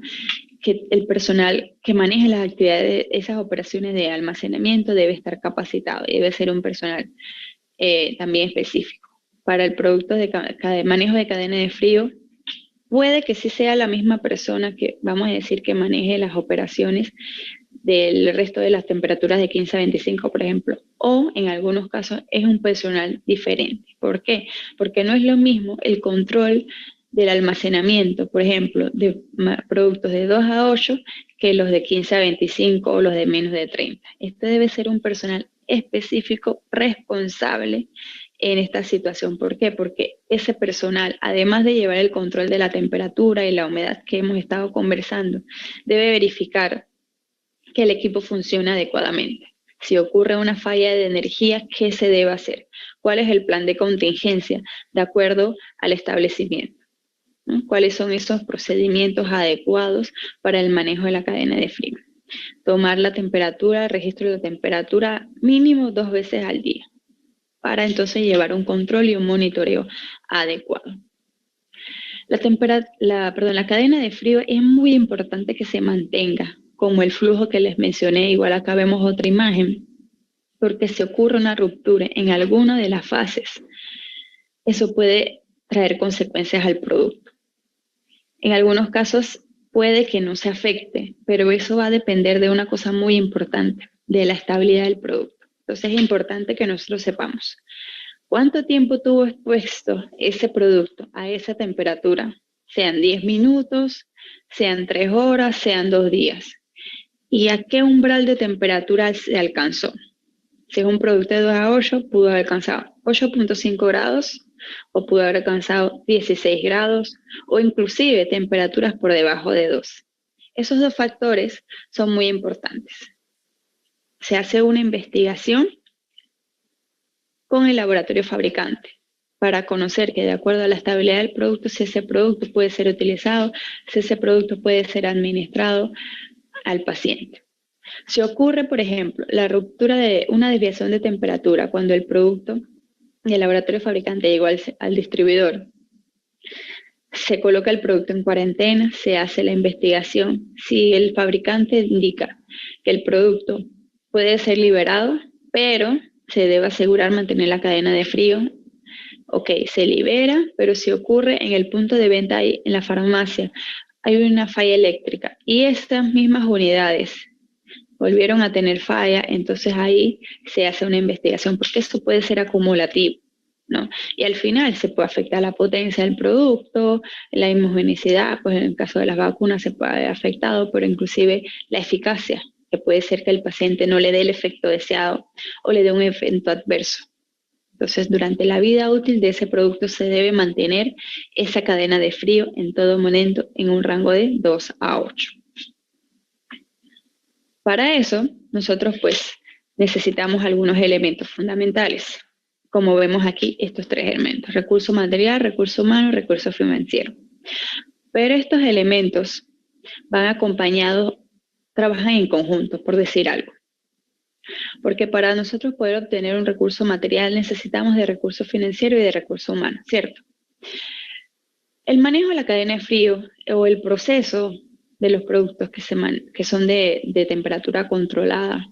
que el personal que maneja las actividades, esas operaciones de almacenamiento debe estar capacitado y debe ser un personal también específico. Para el producto de manejo de cadena de frío, puede que sí sea la misma persona que, vamos a decir, que maneje las operaciones del resto de las temperaturas de 15 a 25, por ejemplo, o en algunos casos es un personal diferente. ¿Por qué? Porque no es lo mismo el control del almacenamiento, por ejemplo, de productos de 2 a 8 que los de 15 a 25 o los de menos de 30. Este debe ser un personal específico, responsable en esta situación. ¿Por qué? Porque ese personal, además de llevar el control de la temperatura y la humedad que hemos estado conversando, debe verificar que el equipo funcione adecuadamente. Si ocurre una falla de energía, ¿qué se debe hacer? ¿Cuál es el plan de contingencia de acuerdo al establecimiento? ¿No? ¿Cuáles son esos procedimientos adecuados para el manejo de la cadena de frío? Tomar la temperatura, el registro de temperatura mínimo 2 veces al día, para entonces llevar un control y un monitoreo adecuado. La cadena de frío es muy importante que se mantenga, como el flujo que les mencioné. Igual acá vemos otra imagen, porque si ocurre una ruptura en alguna de las fases, eso puede traer consecuencias al producto. En algunos casos puede que no se afecte, pero eso va a depender de una cosa muy importante, de la estabilidad del producto. Entonces es importante que nosotros sepamos cuánto tiempo tuvo expuesto ese producto a esa temperatura, sean 10 minutos, sean 3 horas, sean 2 días. ¿Y a qué umbral de temperatura se alcanzó? Si es un producto de 2 a 8, pudo haber alcanzado 8.5 grados, o pudo haber alcanzado 16 grados, o inclusive temperaturas por debajo de 2. Esos 2 factores son muy importantes. Se hace una investigación con el laboratorio fabricante para conocer que de acuerdo a la estabilidad del producto, si ese producto puede ser utilizado, si ese producto puede ser administrado al paciente. Si ocurre, por ejemplo, la ruptura de una desviación de temperatura cuando el producto del laboratorio fabricante llegó al distribuidor, se coloca el producto en cuarentena, se hace la investigación. Si el fabricante indica que el producto puede ser liberado, pero se debe asegurar mantener la cadena de frío, ok, se libera, pero si ocurre en el punto de venta ahí, en la farmacia, hay una falla eléctrica y estas mismas unidades volvieron a tener falla, entonces ahí se hace una investigación, porque esto puede ser acumulativo, ¿no? Y al final se puede afectar la potencia del producto, la inmunogenicidad, pues en el caso de las vacunas se puede haber afectado, pero inclusive la eficacia, que puede ser que el paciente no le dé el efecto deseado o le dé un efecto adverso. Entonces, durante la vida útil de ese producto se debe mantener esa cadena de frío en todo momento en un rango de 2 a 8. Para eso, nosotros pues necesitamos algunos elementos fundamentales, como vemos aquí estos 3 elementos: recurso material, recurso humano, recurso financiero. Pero estos elementos van acompañados, trabajan en conjunto, por decir algo. Porque para nosotros poder obtener un recurso material necesitamos de recurso financiero y de recurso humano, ¿cierto? El manejo de la cadena de frío o el proceso de los productos que son de temperatura controlada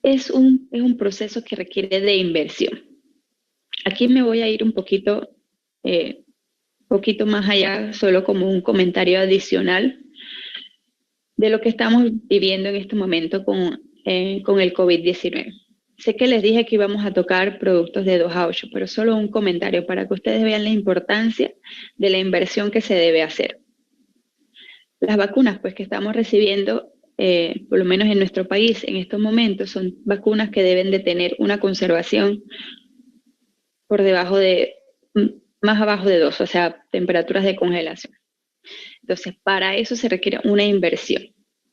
es un proceso que requiere de inversión. Aquí me voy a ir un poquito más allá, solo como un comentario adicional de lo que estamos viviendo en este momento con el COVID-19. Sé que les dije que íbamos a tocar productos de 2 a 8, pero solo un comentario para que ustedes vean la importancia de la inversión que se debe hacer. Las vacunas pues, que estamos recibiendo, por lo menos en nuestro país en estos momentos, son vacunas que deben de tener una conservación por debajo más abajo de 2, o sea, temperaturas de congelación. Entonces, para eso se requiere una inversión.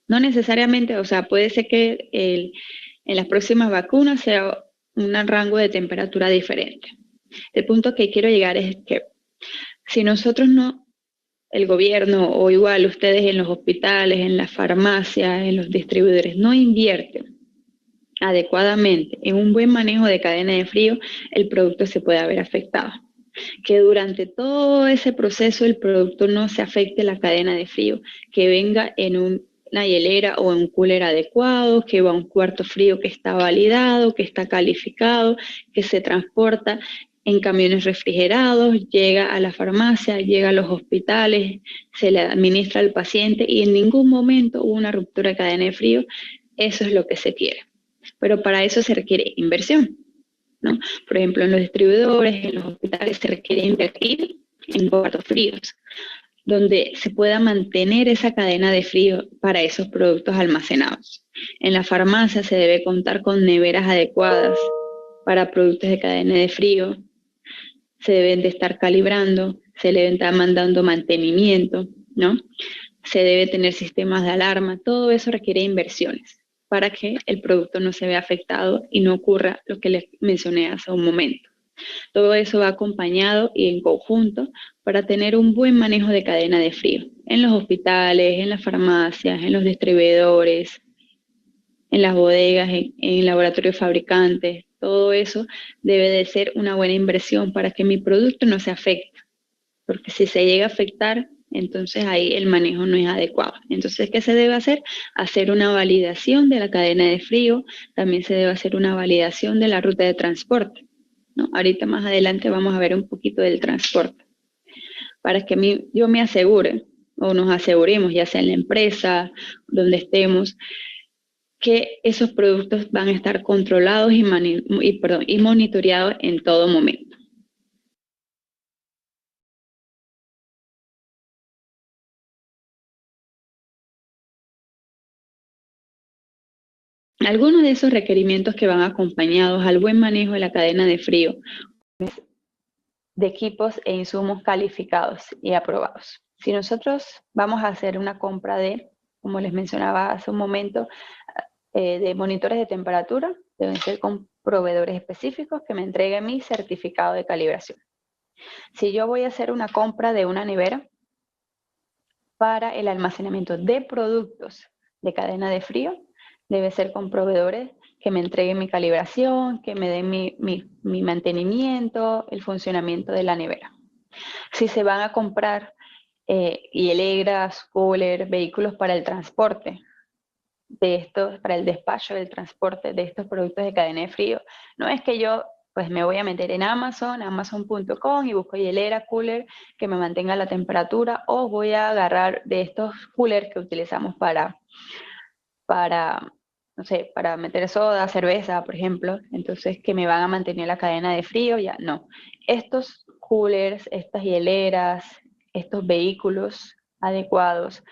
No necesariamente, o sea, puede ser que en las próximas vacunas sea un rango de temperatura diferente. El punto que quiero llegar es que si nosotros no, el gobierno o igual ustedes en los hospitales, en las farmacias, en los distribuidores, no invierten adecuadamente en un buen manejo de cadena de frío, el producto se puede haber afectado. Que durante todo ese proceso el producto no se afecte la cadena de frío, que venga en una hielera o en un cooler adecuado, que va a un cuarto frío que está validado, que está calificado, que se transporta en camiones refrigerados, llega a la farmacia, llega a los hospitales, se le administra al paciente y en ningún momento hubo una ruptura de cadena de frío. Eso es lo que se quiere. Pero para eso se requiere inversión, ¿no? Por ejemplo, en los distribuidores, en los hospitales se requiere invertir en cuartos fríos, donde se pueda mantener esa cadena de frío para esos productos almacenados. En la farmacia se debe contar con neveras adecuadas para productos de cadena de frío, se deben de estar calibrando, se deben estar mandando mantenimiento, ¿no? Se debe tener sistemas de alarma, todo eso requiere inversiones para que el producto no se vea afectado y no ocurra lo que les mencioné hace un momento. Todo eso va acompañado y en conjunto para tener un buen manejo de cadena de frío en los hospitales, en las farmacias, en los distribuidores, en las bodegas, en laboratorios fabricantes. Todo eso debe de ser una buena inversión para que mi producto no se afecte, porque si se llega a afectar, entonces ahí el manejo no es adecuado. Entonces, ¿qué se debe hacer? Hacer una validación de la cadena de frío, también se debe hacer una validación de la ruta de transporte, ¿no? Ahorita más adelante vamos a ver un poquito del transporte, para que yo me asegure, o nos aseguremos, ya sea en la empresa, donde estemos, que esos productos van a estar controlados y monitoreados en todo momento. Algunos de esos requerimientos que van acompañados al buen manejo de la cadena de frío de equipos e insumos calificados y aprobados. Si nosotros vamos a hacer una compra de, como les mencionaba hace un momento, de monitores de temperatura, deben ser con proveedores específicos que me entreguen mi certificado de calibración. Si yo voy a hacer una compra de una nevera para el almacenamiento de productos de cadena de frío, debe ser con proveedores que me entreguen mi calibración, que me den mi mantenimiento, el funcionamiento de la nevera. Si se van a comprar hieleras, cooler, vehículos para el transporte de estos, para el despacho del transporte de estos productos de cadena de frío, no es que yo pues me voy a meter en amazon.com y busco hielera, cooler que me mantenga la temperatura, o voy a agarrar de estos coolers que utilizamos para no sé, para meter soda, cerveza, por ejemplo, entonces que me van a mantener la cadena de frío, ya no. Estos coolers, estas hieleras, estos vehículos adecuados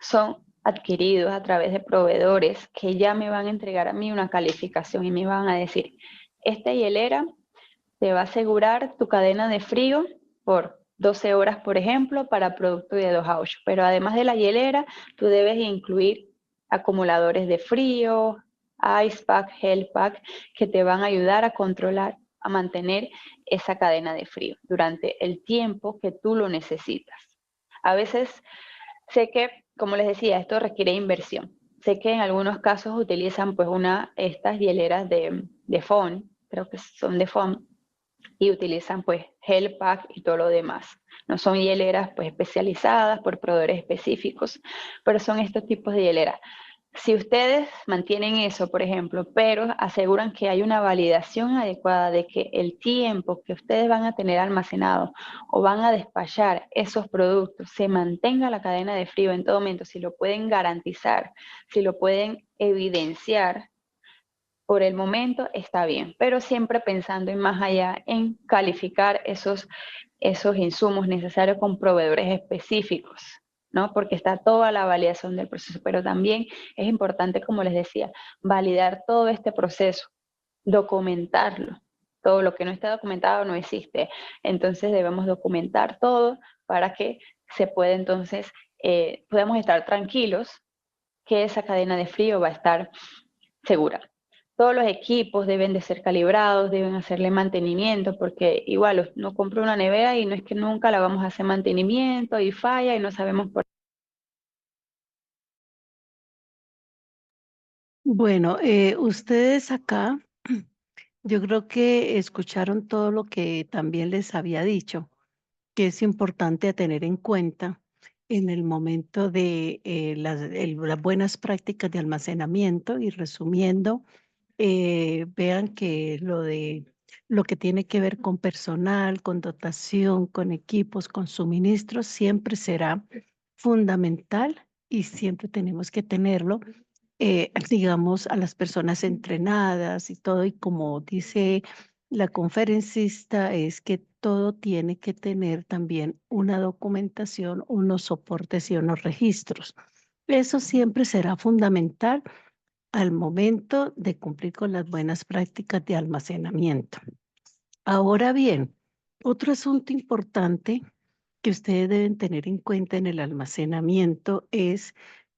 son adquiridos a través de proveedores que ya me van a entregar a mí una calificación y me van a decir, esta hielera te va a asegurar tu cadena de frío por 12 horas, por ejemplo, para producto de 2 a 8. Pero además de la hielera, tú debes incluir acumuladores de frío, ice pack, gel pack, que te van a ayudar a controlar, a mantener esa cadena de frío durante el tiempo que tú lo necesitas. A veces sé que, como les decía, esto requiere inversión. Sé que en algunos casos utilizan pues estas hieleras de foam, creo que son de foam, y utilizan pues gel pack y todo lo demás. No son hieleras pues especializadas por proveedores específicos, pero son estos tipos de hieleras. Si ustedes mantienen eso, por ejemplo, pero aseguran que hay una validación adecuada de que el tiempo que ustedes van a tener almacenado o van a despachar esos productos se mantenga la cadena de frío en todo momento, si lo pueden garantizar, si lo pueden evidenciar, por el momento está bien, pero siempre pensando en más allá, en calificar esos insumos necesarios con proveedores específicos, ¿no? Porque está toda la validación del proceso, pero también es importante, como les decía, validar todo este proceso, documentarlo. Todo lo que no está documentado no existe. Entonces debemos documentar todo para que se pueda entonces, podamos estar tranquilos que esa cadena de frío va a estar segura. Todos los equipos deben de ser calibrados, deben hacerle mantenimiento, porque igual no compro una nevera y no es que nunca la vamos a hacer mantenimiento y falla y no sabemos por Bueno, ustedes acá, yo creo que escucharon todo lo que también les había dicho, que es importante a tener en cuenta en el momento de las buenas prácticas de almacenamiento. Y resumiendo, vean que lo que tiene que ver con personal, con dotación, con equipos, con suministros, siempre será fundamental y siempre tenemos que tenerlo, digamos, a las personas entrenadas y todo. Y como dice la conferencista, es que todo tiene que tener también una documentación, unos soportes y unos registros. Eso siempre será fundamental al momento de cumplir con las buenas prácticas de almacenamiento. Ahora bien, otro asunto importante que ustedes deben tener en cuenta en el almacenamiento es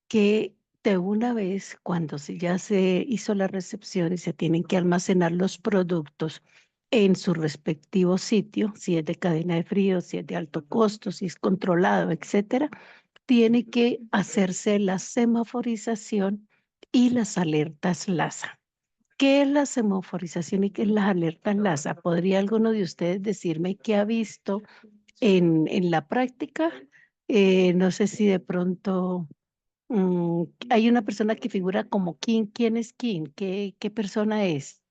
que de una vez, cuando ya se hizo la recepción y se tienen que almacenar los productos en su respectivo sitio, si es de cadena de frío, si es de alto costo, si es controlado, etcétera, tiene que hacerse la semaforización y las alertas LASA. ¿Qué es la semaforización y qué es las alertas LASA? ¿Podría alguno de ustedes decirme qué ha visto en la práctica? No sé si de pronto hay una persona que figura como King. ¿Quién es King? ¿Qué persona es?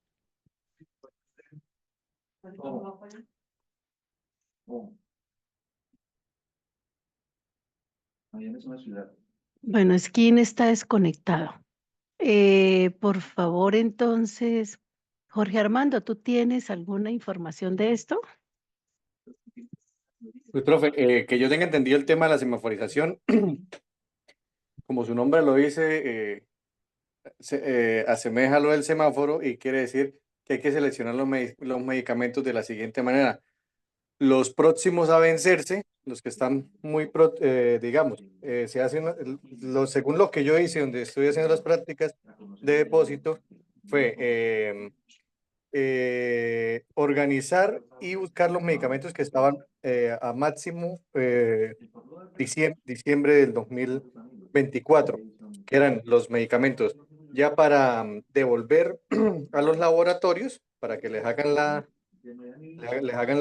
Bueno, Skin está desconectado. Por favor, entonces, Jorge Armando, ¿tú tienes alguna información de esto? Pues, profe, que yo tenga entendido el tema de la semaforización, como su nombre lo dice, asemeja lo del semáforo y quiere decir que hay que seleccionar los medicamentos de la siguiente manera. Los próximos a vencerse, los que están digamos, se hacen, según lo que yo hice, donde estoy haciendo las prácticas de depósito, fue organizar y buscar los medicamentos que estaban a máximo diciembre del 2024, que eran los medicamentos ya para devolver a los laboratorios para que les hagan la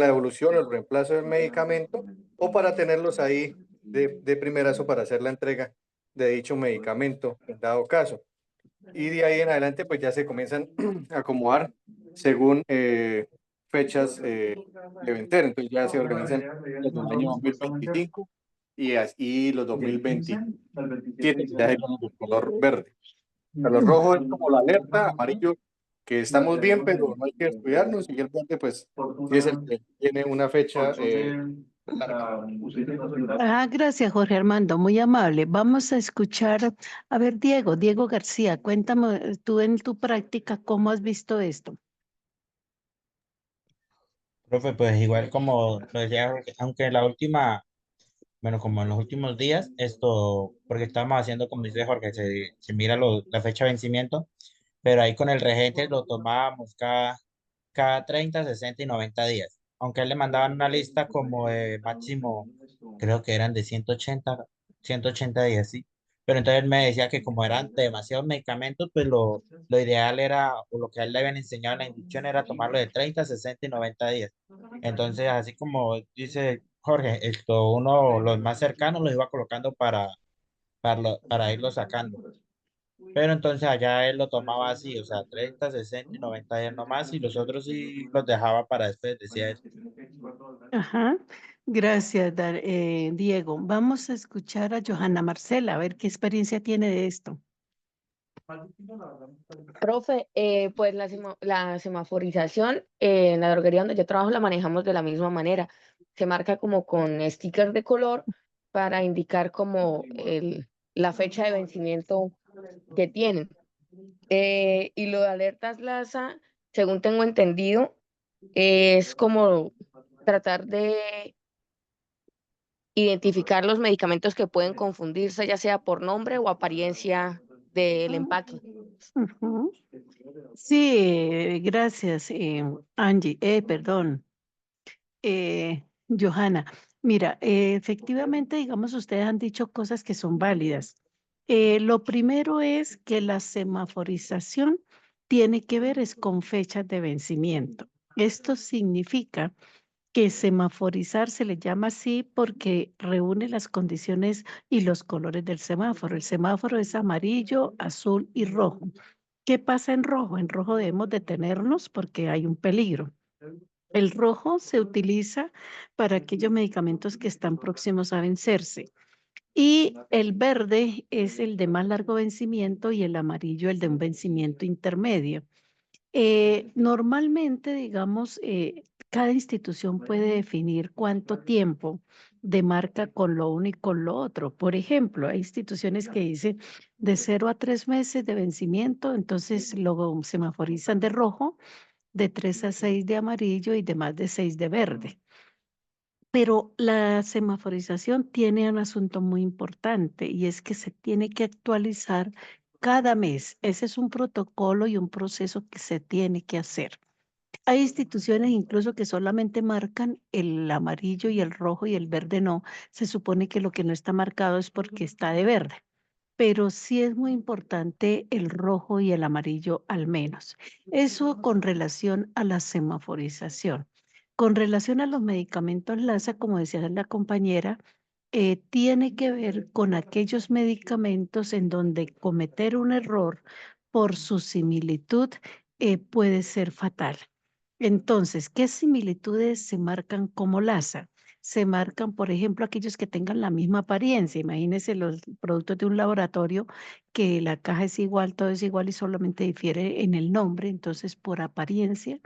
devolución o el reemplazo del medicamento, o para tenerlos ahí de primerazo para hacer la entrega de dicho medicamento en dado caso. Y de ahí en adelante pues ya se comienzan a acomodar según fechas de vencer. Entonces ya se organizan los del año 2025 y los 2027 ya es como de color verde. A los rojos es como la alerta, amarillo que estamos bien, pero no hay que descuidarnos, y el verde pues sí es el que tiene una fecha larga. Gracias, Jorge Armando, muy amable. Vamos a escuchar, a ver, Diego García, cuéntame tú en tu práctica cómo has visto esto. Profe, pues igual como lo decía, Jorge, aunque la última, bueno, como en los últimos días, esto, porque estábamos haciendo, como dice Jorge, se mira la fecha de vencimiento, pero ahí con el regente lo tomábamos cada 30, 60 y 90 días. Aunque a él le mandaban una lista como de máximo, creo que eran de 180 días, sí. Pero entonces él me decía que como eran demasiados medicamentos, pues lo ideal era, o lo que a él le habían enseñado en la inducción era tomarlo de 30, 60 y 90 días. Entonces, así como dice Jorge, esto uno, los más cercanos los iba colocando para irlo sacando. Pero entonces allá él lo tomaba así, o sea, 30, 60 y 90 días nomás, y los otros sí los dejaba para después, decía él. Ajá, gracias, Diego. Vamos a escuchar a Johanna Marcela, a ver qué experiencia tiene de esto. Profe, pues la semaforización en la droguería donde yo trabajo la manejamos de la misma manera. Se marca como con stickers de color para indicar como la fecha de vencimiento que tienen. Y lo de alertas LASA, según tengo entendido, es como tratar de identificar los medicamentos que pueden confundirse, ya sea por nombre o apariencia del empaque. Ujú. Sí, gracias, Angie, perdón, Johanna. Mira, efectivamente, digamos, ustedes han dicho cosas que son válidas. Lo primero es que la semaforización tiene que ver es con fechas de vencimiento. Esto significa que semaforizar se le llama así porque reúne las condiciones y los colores del semáforo. El semáforo es amarillo, azul y rojo. ¿Qué pasa en rojo? En rojo debemos detenernos porque hay un peligro. El rojo se utiliza para aquellos medicamentos que están próximos a vencerse. Y el verde es el de más largo vencimiento y el amarillo el de un vencimiento intermedio. Normalmente, digamos, cada institución puede definir cuánto tiempo demarca con lo uno y con lo otro. Por ejemplo, hay instituciones que dicen de 0 a 3 meses de vencimiento, entonces lo semaforizan de rojo, de 3 a 6 de amarillo y de más de 6 de verde. Pero la semaforización tiene un asunto muy importante y es que se tiene que actualizar cada mes. Ese es un protocolo y un proceso que se tiene que hacer. Hay instituciones incluso que solamente marcan el amarillo y el rojo y el verde no. Se supone que lo que no está marcado es porque está de verde, pero sí es muy importante el rojo y el amarillo al menos. Eso con relación a la semaforización. Con relación a los medicamentos LASA, como decía la compañera, tiene que ver con aquellos medicamentos en donde cometer un error por su similitud puede ser fatal. Entonces, ¿qué similitudes se marcan como LASA? Se marcan, por ejemplo, aquellos que tengan la misma apariencia. Imagínense los productos de un laboratorio que la caja es igual, todo es igual y solamente difiere en el nombre. Entonces, por apariencia,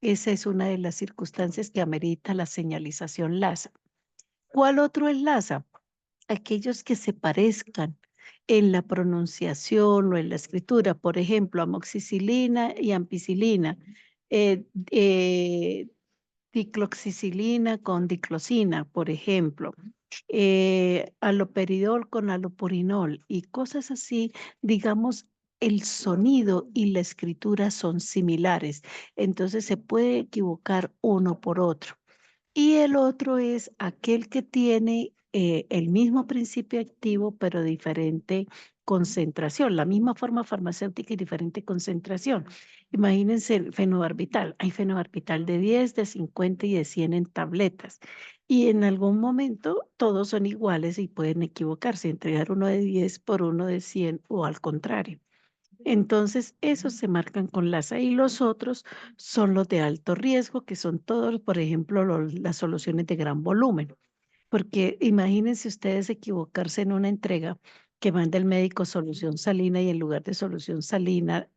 esa es una de las circunstancias que amerita la señalización LASA. ¿Cuál otro es LASA? Aquellos que se parezcan en la pronunciación o en la escritura, por ejemplo, amoxicilina y ampicilina, eh, eh, dicloxicilina con diclosina, por ejemplo, aloperidol con alopurinol y cosas así, digamos, el sonido y la escritura son similares, entonces se puede equivocar uno por otro. Y el otro es aquel que tiene el mismo principio activo, pero diferente concentración, la misma forma farmacéutica y diferente concentración. Imagínense el fenobarbital. Hay fenobarbital de 10, de 50 y de 100 en tabletas. Y en algún momento todos son iguales y pueden equivocarse, entregar uno de 10 por uno de 100 o al contrario. Entonces, esos se marcan con LASA y los otros son los de alto riesgo, que son todos, por ejemplo, las soluciones de gran volumen. Porque imagínense ustedes equivocarse en una entrega que manda el médico solución salina y en lugar de solución salina,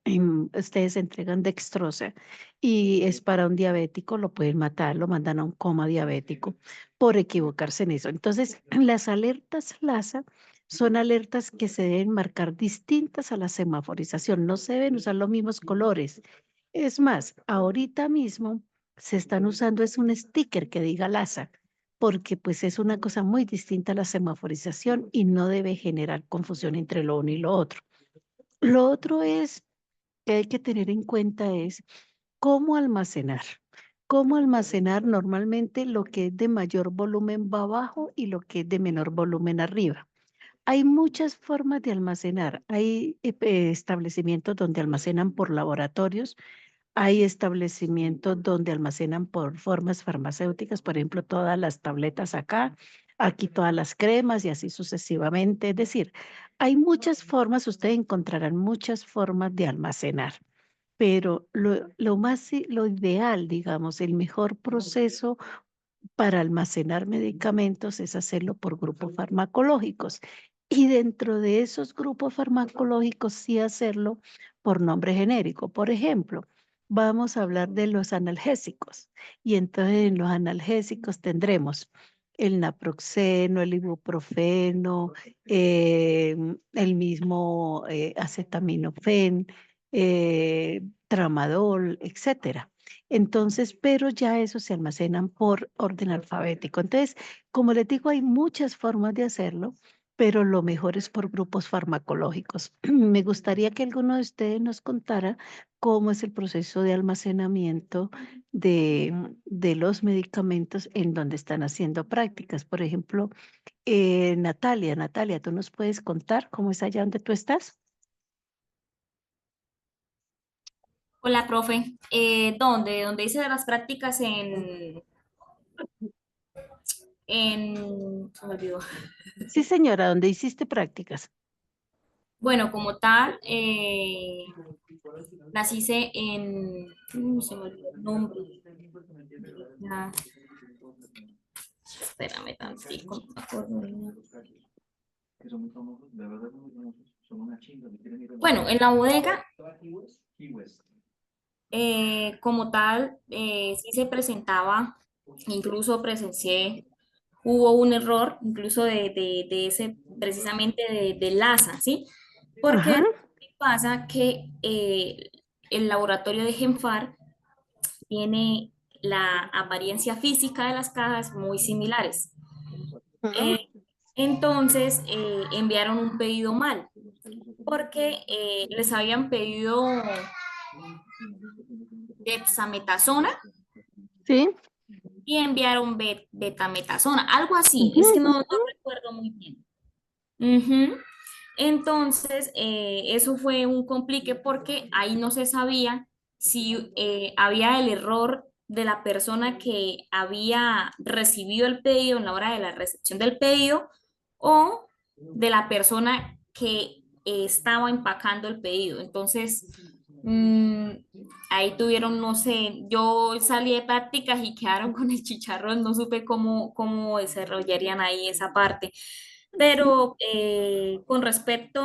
ustedes entregan dextrosa y es para un diabético, lo pueden matar, lo mandan a un coma diabético por equivocarse en eso. Entonces, las alertas LASA son alertas que se deben marcar distintas a la semaforización, no se deben usar los mismos colores. Es más, ahorita mismo se están usando es un sticker que diga LASA porque pues es una cosa muy distinta a la semaforización y no debe generar confusión entre lo uno y lo otro. Lo otro es que hay que tener en cuenta es cómo almacenar. Cómo almacenar normalmente lo que es de mayor volumen va abajo y lo que es de menor volumen arriba. Hay muchas formas de almacenar. Hay establecimientos donde almacenan por laboratorios, hay establecimientos donde almacenan por formas farmacéuticas, por ejemplo, todas las tabletas acá, aquí todas las cremas y así sucesivamente. Es decir, hay muchas formas, ustedes encontrarán muchas formas de almacenar, pero lo ideal, digamos, el mejor proceso para almacenar medicamentos es hacerlo por grupos farmacológicos. Y dentro de esos grupos farmacológicos sí hacerlo por nombre genérico. Por ejemplo, vamos a hablar de los analgésicos. Y entonces en los analgésicos tendremos el naproxeno, el ibuprofeno, el mismo acetaminofén, tramadol, etcétera. Entonces, pero ya eso se almacenan por orden alfabético. Entonces, como les digo, hay muchas formas de hacerlo, pero lo mejor es por grupos farmacológicos. Me gustaría que alguno de ustedes nos contara cómo es el proceso de almacenamiento de los medicamentos en donde están haciendo prácticas. Por ejemplo, Natalia, ¿tú nos puedes contar cómo es allá donde tú estás? Hola, profe. ¿Dónde? ¿Dónde hice las prácticas se me olvidó. Sí, señora, ¿dónde hiciste prácticas? Bueno, como tal, las hice se me olvidó el nombre. Ah, espérame tantito, no me acuerdo bien. Bueno, en la bodega, como tal, sí se presentaba, incluso presencié, hubo un error, incluso de ese, precisamente de LASA, ¿sí? Ajá, Porque pasa que el laboratorio de Genfar tiene la apariencia física de las cajas muy similares. ajá, Eh, entonces, enviaron un pedido mal, porque les habían pedido dexametasona sí, y enviaron betametasona, algo así, ujú, es que no ujú, recuerdo muy bien. Ujú. Entonces, eso fue un complique porque ahí no se sabía si había el error de la persona que había recibido el pedido en la hora de la recepción del pedido o de la persona que estaba empacando el pedido. Entonces, mm, ahí tuvieron, no sé, yo salí de prácticas y quedaron con el chicharrón, no supe cómo desarrollarían ahí esa parte. Pero con respecto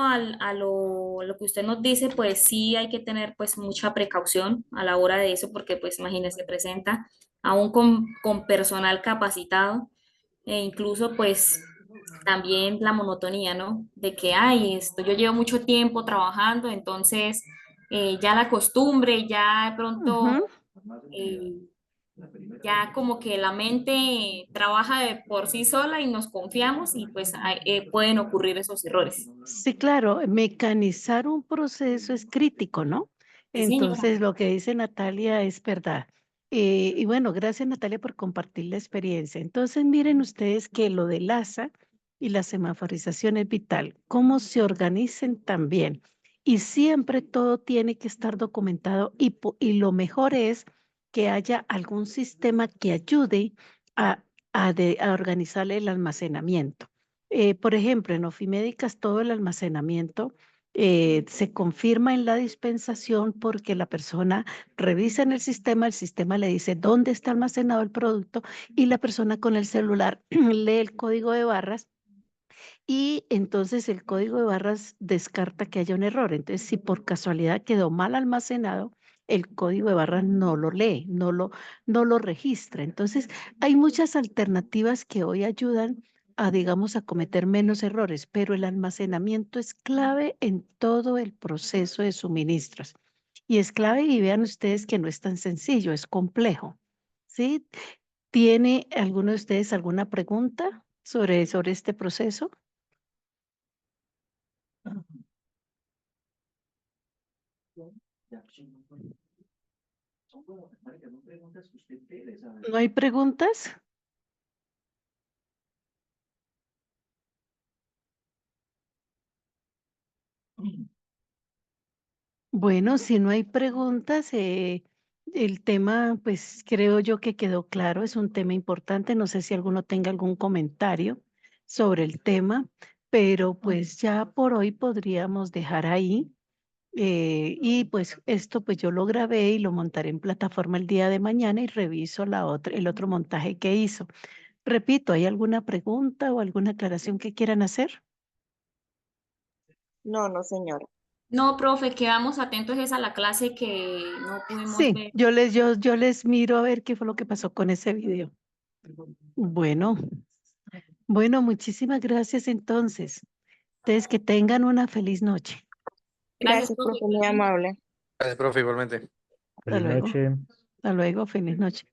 lo que usted nos dice, pues sí hay que tener pues mucha precaución a la hora de eso, porque pues imagínese, se presenta aún con personal capacitado e incluso pues también la monotonía, ¿no? De que, ay, esto, yo llevo mucho tiempo trabajando, entonces ya la costumbre, ya de pronto ujú. eh, ya como que la mente trabaja de por sí sola y nos confiamos y pues pueden ocurrir esos errores. Sí, claro, mecanizar un proceso es crítico, ¿no? Sí, señora. Entonces, lo que dice Natalia es verdad. Y bueno, gracias Natalia por compartir la experiencia. Entonces, miren ustedes que lo del ASA y la semaforización es vital, cómo se organicen también. Y siempre todo tiene que estar documentado y lo mejor es que haya algún sistema que ayude a, a organizar el almacenamiento. Por ejemplo, en Ofimédicas todo el almacenamiento se confirma en la dispensación porque la persona revisa en el sistema le dice dónde está almacenado el producto y la persona con el celular lee el código de barras y entonces el código de barras descarta que haya un error. Entonces, si por casualidad quedó mal almacenado, el código de barras no lo lee, no lo registra. Entonces, hay muchas alternativas que hoy ayudan a, digamos, a cometer menos errores, pero el almacenamiento es clave en todo el proceso de suministros. Y es clave y vean ustedes que no es tan sencillo, es complejo. ¿Sí? ¿Tiene alguno de ustedes alguna pregunta sobre este proceso? ¿No hay preguntas? Bueno, si no hay preguntas, el tema, pues creo yo que quedó claro, es un tema importante. No sé si alguno tenga algún comentario sobre el tema, pero pues ya por hoy podríamos dejar ahí. Y pues esto pues yo lo grabé y lo montaré en plataforma el día de mañana y reviso el otro montaje que hizo. Repito, ¿hay alguna pregunta o alguna aclaración que quieran hacer? No, no, señora. No, profe, quedamos atentos es a la clase que no pudimos Sí, ver. yo les miro a ver qué fue lo que pasó con ese video. Bueno, bueno, muchísimas gracias entonces. Ustedes que tengan una feliz noche. Gracias, Gracias, profe. profe, muy amable. Gracias, profe, igualmente. Hasta Feliz luego. noche. Hasta luego, feliz noche.